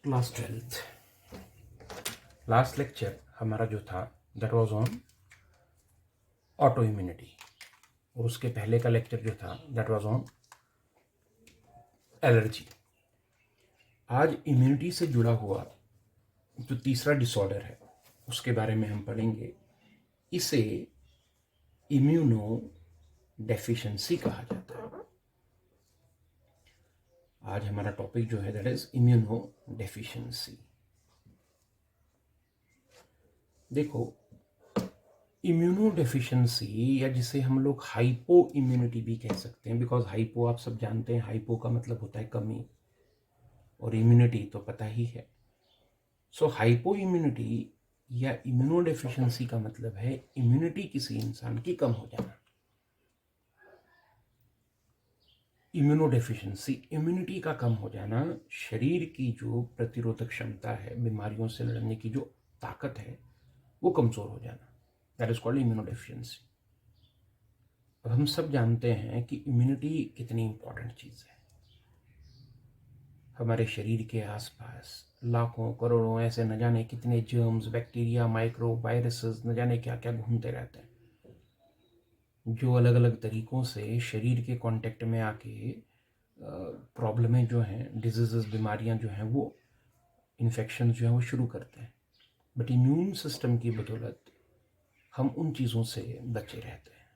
Class 12th last lecture हमारा जो था that was on auto immunity, और उसके पहले का लेक्चर जो था दैट वाज ऑन एलर्जी। आज इम्यूनिटी से जुड़ा हुआ जो तीसरा डिसऑर्डर है उसके बारे में हम पढ़ेंगे। इसे इम्यूनो डेफिशिएंसी कहा जाता है। आज हमारा टॉपिक जो है दैट इज इम्यूनो डेफिशिएंसी। देखो, इम्यूनो डेफिशिएंसी या जिसे हम लोग हाइपो इम्यूनिटी भी कह सकते हैं, बिकॉज हाइपो आप सब जानते हैं, हाइपो का मतलब होता है कमी, और इम्यूनिटी तो पता ही है। सो हाइपो इम्यूनिटी या इम्यूनो डेफिशिएंसी का मतलब है इम्यूनिटी किसी इंसान की कम हो जाना। इम्यूनो डेफिशिएंसी, इम्यूनिटी का कम हो जाना, शरीर की जो प्रतिरोधक क्षमता है, बीमारियों से लड़ने की जो ताकत है, वो कमजोर हो जाना, that is called immuno deficiency. अब हम सब जानते हैं कि इम्यूनिटी कितनी इंपॉर्टेंट चीज है। हमारे शरीर के आसपास लाखों करोड़ों ऐसे न जाने कितने जर्म्स, बैक्टीरिया, माइक्रो वायरसेस, न जाने क्या क्या घूमते रहते हैं, जो अलग अलग तरीकों से शरीर के कांटेक्ट में आके प्रॉब्लमें जो हैं, डिजीजेस, बीमारियां जो हैं, वो इन्फेक्शन जो है वो शुरू करते हैं। बट इम्यून सिस्टम की बदौलत हम उन चीज़ों से बचे रहते हैं।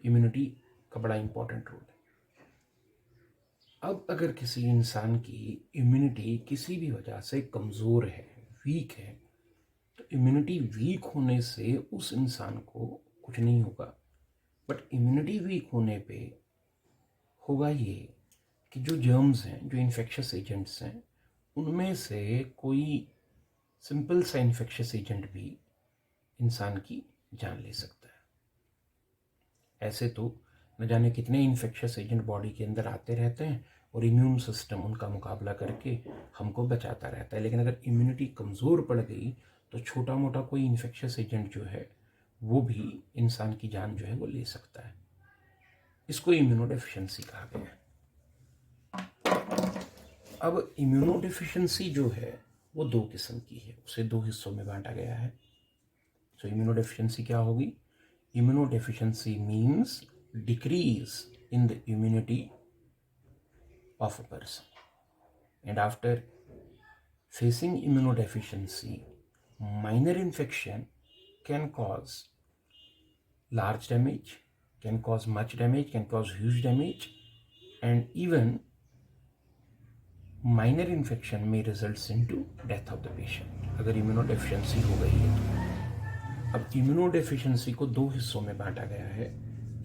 इम्यूनिटी का बड़ा इंपॉर्टेंट रोल है। अब अगर किसी इंसान की इम्यूनिटी किसी भी वजह से कमज़ोर है, वीक है, तो इम्यूनिटी वीक होने से उस इंसान को कुछ नहीं होगा। बट इम्यूनिटी वीक होने पे होगा ये कि जो जर्म्स हैं, जो इन्फेक्शियस एजेंट्स हैं, उनमें से कोई सिंपल सा इन्फेक्शियस एजेंट भी इंसान की जान ले सकता है। ऐसे तो न जाने कितने इन्फेक्शियस एजेंट बॉडी के अंदर आते रहते हैं और इम्यून सिस्टम उनका मुकाबला करके हमको बचाता रहता है। लेकिन अगर इम्यूनिटी कमज़ोर पड़ गई तो छोटा मोटा कोई इन्फेक्शियस एजेंट जो है वो भी इंसान की जान जो है वो ले सकता है। इसको इम्यूनो डेफिशिएंसी कहा गया है। अब इम्यूनो डेफिशिएंसी जो है वो दो किस्म की है, उसे दो हिस्सों में बांटा गया है। तो इम्यूनो डेफिशिएंसी क्या होगी? Immuno deficiency means decrease in the immunity of a person, and after facing immunodeficiency, minor infection can cause large damage, can cause much damage, can cause huge damage, and even minor infection may result into death of the patient अगर immunodeficiency हो गई है तो। अब immunodeficiency को दो हिस्सों में बांटा गया है,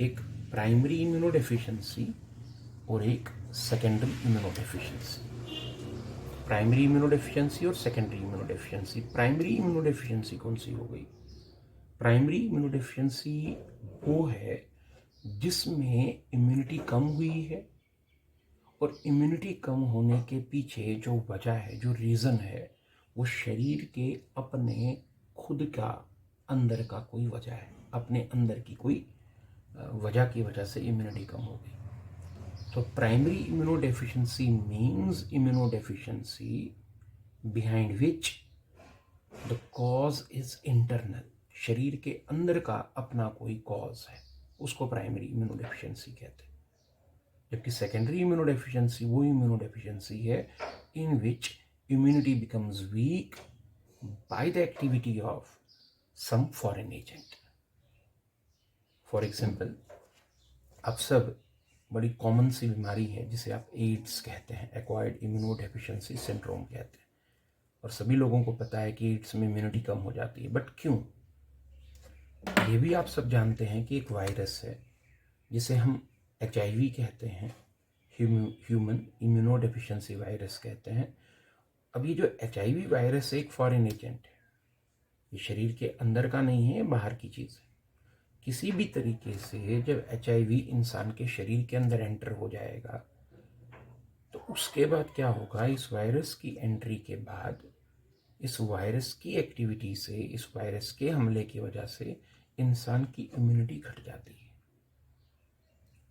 एक प्राइमरी इम्यूनोडेफिशिएंसी और एक सेकेंडरी इम्यूनोडेफिशिएंसी। प्राइमरी इम्यूनोडेफिशिएंसी और सेकेंडरी इम्यूनोडेफिशिएंसी। प्राइमरी इम्यूनोडेफिशिएंसी कौन सी हो गई? प्राइमरी इम्यूनोडेफिशिएंसी वो है जिसमें इम्यूनिटी कम हुई है, और इम्यूनिटी कम होने के पीछे जो वजह है, जो रीज़न है, वो शरीर के अपने खुद का अंदर का कोई वजह है, अपने अंदर की कोई वजह की वजह से इम्यूनिटी कम हो गई। So primary immunodeficiency means immunodeficiency behind which the cause is internal, शरीर के अंदर का अपना कोई कॉज है, उसको प्राइमरी इम्यूनोडेफिशिएंसी कहते हैं। जबकि सेकेंडरी इम्यूनोडेफिशिएंसी वो इम्यूनोडेफिशिएंसी है in which immunity becomes weak by the activity of some foreign agent. For example, आप सब बड़ी कॉमन सी बीमारी है जिसे आप एड्स कहते हैं, एक्वायर्ड इम्यूनोडेफिशिएंसी सिंड्रोम कहते हैं, और सभी लोगों को पता है कि एड्स में इम्यूनिटी कम हो जाती है। बट क्यों? ये भी आप सब जानते हैं कि एक वायरस है जिसे हम HIV कहते हैं, ह्यूमन इम्यूनोडेफिशिएंसी वायरस कहते हैं। अब ये जो HIV वायरस एक फॉरेन एजेंट है, ये शरीर के अंदर का नहीं है, बाहर की चीज़ है। किसी भी तरीके से जब HIV इंसान के शरीर के अंदर एंटर हो जाएगा तो उसके बाद क्या होगा? इस वायरस की एंट्री के बाद, इस वायरस की एक्टिविटी से, इस वायरस के हमले की वजह से इंसान की इम्यूनिटी घट जाती है।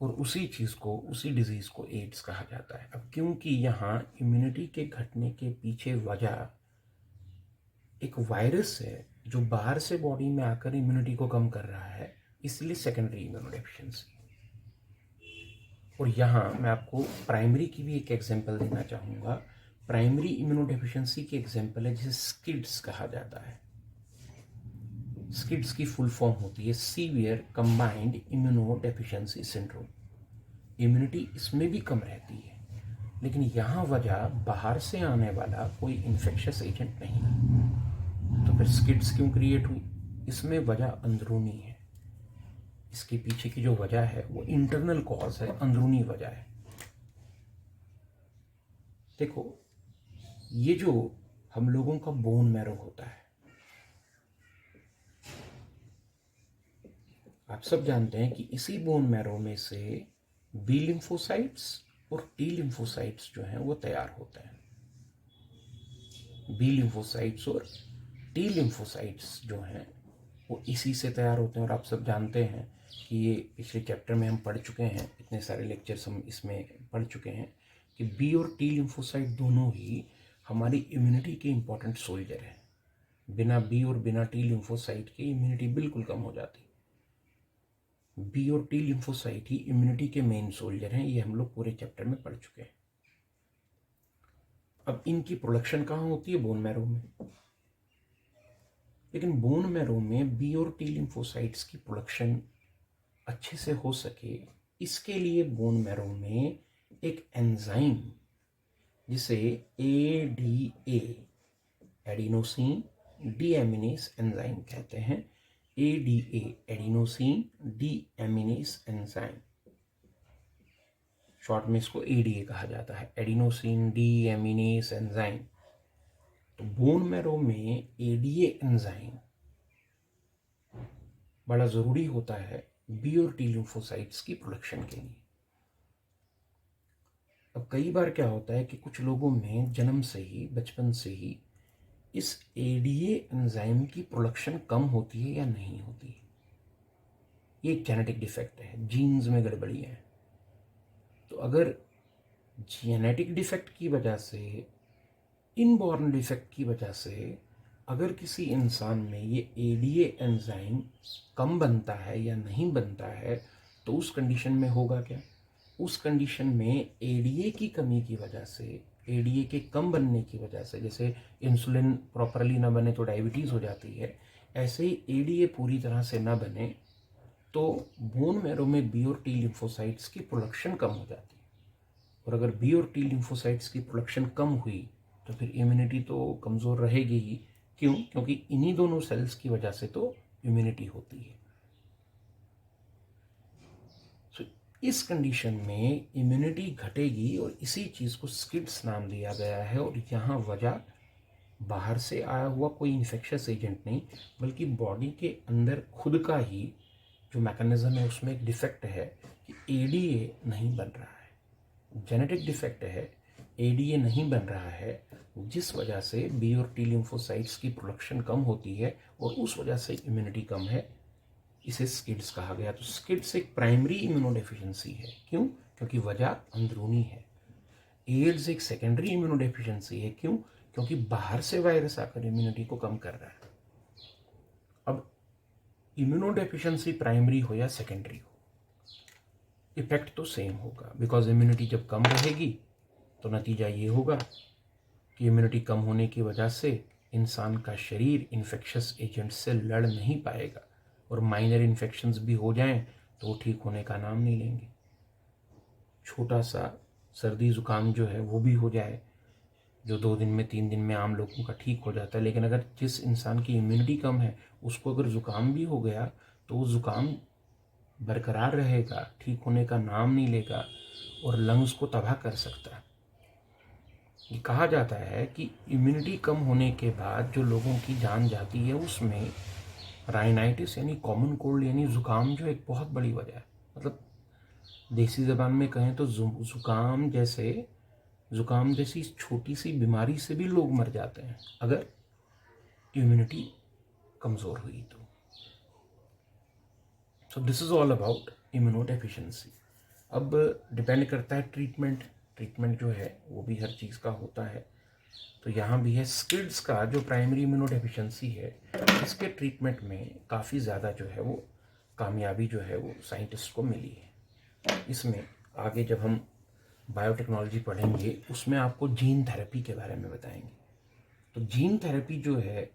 और उसी चीज़ को, उसी डिजीज़ को एड्स कहा जाता है। अब क्योंकि यहाँ इम्यूनिटी के घटने के पीछे वजह एक वायरस है जो बाहर से बॉडी में आकर इम्यूनिटी को कम कर रहा है, इसलिए सेकेंडरी इम्यूनोडेफिशिएंसी। और यहाँ मैं आपको प्राइमरी की भी एक एग्जांपल देना चाहूँगा। प्राइमरी इम्यूनोडेफिशिएंसी की एग्जांपल है जिसे स्किड्स कहा जाता है। स्किड्स की फुल फॉर्म होती है severe combined immunodeficiency syndrome. Immunity इसमें भी कम रहती है, लेकिन यहाँ वजह बाहर से आने वाला कोई इन्फेक्शियस एजेंट नहीं। तो फिर स्किड्स क्यों क्रिएट हुई? इसमें वजह अंदरूनी है। इसके पीछे की जो वजह है वो इंटरनल कॉज है, अंदरूनी वजह है। देखो, ये जो हम लोगों का बोन मैरो होता है, आप सब जानते हैं कि इसी बोन मैरो में से बी लिम्फोसाइट्स और टी लिम्फोसाइट्स जो हैं वो तैयार होते हैं। बी लिम्फोसाइट्स और टी लिम्फोसाइट्स जो हैं वो इसी से तैयार होते हैं। और आप सब जानते हैं कि ये पिछले चैप्टर में हम पढ़ चुके हैं, इतने सारे लेक्चर्स हम इसमें पढ़ चुके हैं कि बी और टी लिम्फोसाइट दोनों ही हमारी इम्यूनिटी के इम्पॉर्टेंट सोल्जर हैं। बिना बी और बिना टी लिम्फोसाइट के इम्यूनिटी बिल्कुल कम हो जाती। बी और टी लिम्फोसाइट ही इम्यूनिटी के मेन सोल्जर हैं, ये हम लोग पूरे चैप्टर में पढ़ चुके हैं। अब इनकी प्रोडक्शन कहाँ होती है? बोन मैरो में। लेकिन बोन मैरो में बी और टी लिम्फोसाइट्स की प्रोडक्शन अच्छे से हो सके, इसके लिए बोन मैरो में एक एंजाइम जिसे ADA एडिनोसिन डीएमिनेस एंजाइम कहते हैं। ADA एडिनोसिन डीएमिनेस एंजाइम, शॉर्ट में इसको ADA कहा जाता है, एडिनोसिन डीएमिनेस एंजाइम। तो बोन मैरो में ADA एंजाइम बड़ा ज़रूरी होता है बी और टी लिम्फोसाइट्स की प्रोडक्शन के लिए। अब कई बार क्या होता है कि कुछ लोगों में जन्म से ही, बचपन से ही इस ADA एंजाइम की प्रोडक्शन कम होती है या नहीं होती है। ये एक जेनेटिक डिफेक्ट है, जीन्स में गड़बड़ी है। तो अगर जेनेटिक डिफेक्ट की वजह से, इनबॉर्न डिफेक्ट की वजह से अगर किसी इंसान में ये ADA एंजाइम कम बनता है या नहीं बनता है, तो उस कंडीशन में होगा क्या? उस कंडीशन में ADA की कमी की वजह से, ADA के कम बनने की वजह से, जैसे इंसुलिन प्रॉपरली ना बने तो डायबिटीज़ हो जाती है, ऐसे ही ADA पूरी तरह से ना बने तो बोन मैरो में बी और टी लिम्फोसाइट्स की प्रोडक्शन कम हो जाती है। और अगर बी और टी लिम्फोसाइट्स की प्रोडक्शन कम हुई तो फिर इम्यूनिटी तो कमज़ोर रहेगी ही। क्यों? क्योंकि इन्हीं दोनों सेल्स की वजह से तो इम्यूनिटी होती है। तो इस कंडीशन में इम्यूनिटी घटेगी और इसी चीज़ को स्किड्स नाम दिया गया है। और यहाँ वजह बाहर से आया हुआ कोई इन्फेक्शियस एजेंट नहीं, बल्कि बॉडी के अंदर खुद का ही जो मैकेनिज्म है उसमें एक डिफेक्ट है कि ADA नहीं बन रहा है। जेनेटिक डिफेक्ट है, ADA नहीं बन रहा है, जिस वजह से बी और टी लिम्फोसाइट्स की प्रोडक्शन कम होती है और उस वजह से इम्यूनिटी कम है। इसे स्किड्स कहा गया। तो स्किड्स एक प्राइमरी इम्यूनोडेफिशिएंसी है। क्यों? क्योंकि वजह अंदरूनी है। एड्स एक सेकेंडरी इम्यूनोडेफिशिएंसी है। क्यों? क्योंकि बाहर से वायरस आकर इम्यूनिटी को कम कर रहा है। अब इम्यूनोडेफिशिएंसी प्राइमरी हो या सेकेंडरी हो, इफेक्ट तो सेम होगा। बिकॉज इम्यूनिटी जब कम रहेगी तो नतीजा ये होगा कि इम्यूनिटी कम होने की वजह से इंसान का शरीर इन्फेक्शियस एजेंट से लड़ नहीं पाएगा, और माइनर इन्फेक्शंस भी हो जाएं तो वो ठीक होने का नाम नहीं लेंगे। छोटा सा सर्दी ज़ुकाम जो है वो भी हो जाए, जो 2 दिन में 3 दिन में आम लोगों का ठीक हो जाता है, लेकिन अगर जिस इंसान की इम्यूनिटी कम है उसको अगर ज़ुकाम भी हो गया तो वो ज़ुकाम बरकरार रहेगा, ठीक होने का नाम नहीं लेगा और लंग्स को तबाह कर सकता है। ये कहा जाता है कि इम्यूनिटी कम होने के बाद जो लोगों की जान जाती है उसमें राइनाइटिस यानी कॉमन कोल्ड यानी ज़ुकाम जो एक बहुत बड़ी वजह है। मतलब देसी ज़बान में कहें तो ज़ुकाम जैसी छोटी सी बीमारी से भी लोग मर जाते हैं अगर इम्यूनिटी कमज़ोर हुई तो। So this is all about immunodeficiency. अब डिपेंड करता है ट्रीटमेंट जो है वो भी हर चीज़ का होता है। तो यहाँ भी है स्किड्स का जो प्राइमरी इम्यूनोडेफिशिएंसी है, इसके ट्रीटमेंट में काफ़ी ज़्यादा जो है वो कामयाबी जो है वो साइंटिस्ट को मिली है। इसमें आगे जब हम बायोटेक्नोलॉजी पढ़ेंगे उसमें आपको जीन थेरेपी के बारे में बताएंगे। तो जीन थेरेपी जो है,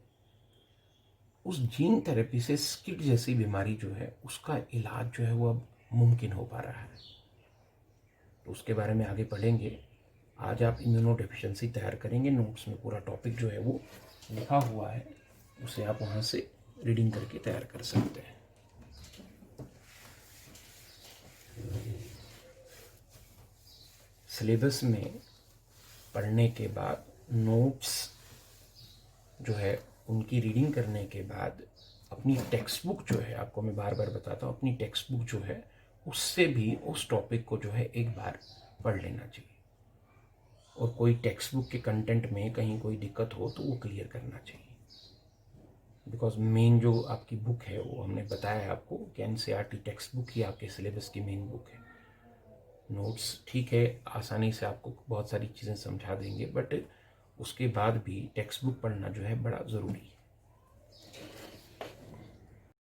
उस जीन थेरेपी से स्किड जैसी बीमारी जो है उसका इलाज जो है वो अब मुमकिन हो पा रहा है। तो उसके बारे में आगे पढ़ेंगे। आज आप इम्यूनो डेफिशिएंसी तैयार करेंगे, नोट्स में पूरा टॉपिक जो है वो लिखा हुआ है, उसे आप वहाँ से रीडिंग करके तैयार कर सकते हैं। सिलेबस में पढ़ने के बाद नोट्स जो है उनकी रीडिंग करने के बाद अपनी टेक्स्ट बुक जो है, आपको मैं बार बार बताता हूँ, अपनी टेक्स्ट बुक जो है उससे भी उस टॉपिक को जो है एक बार पढ़ लेना चाहिए। और कोई टेक्स्ट बुक के कंटेंट में कहीं कोई दिक्कत हो तो वो क्लियर करना चाहिए। बिकॉज मेन जो आपकी बुक है वो हमने बताया आपको कि एनसीईआरटी टेक्स्ट बुक ही आपके सिलेबस की मेन बुक है। नोट्स ठीक है, आसानी से आपको बहुत सारी चीज़ें समझा देंगे, बट उसके बाद भी टेक्स्ट बुक पढ़ना जो है बड़ा ज़रूरी है।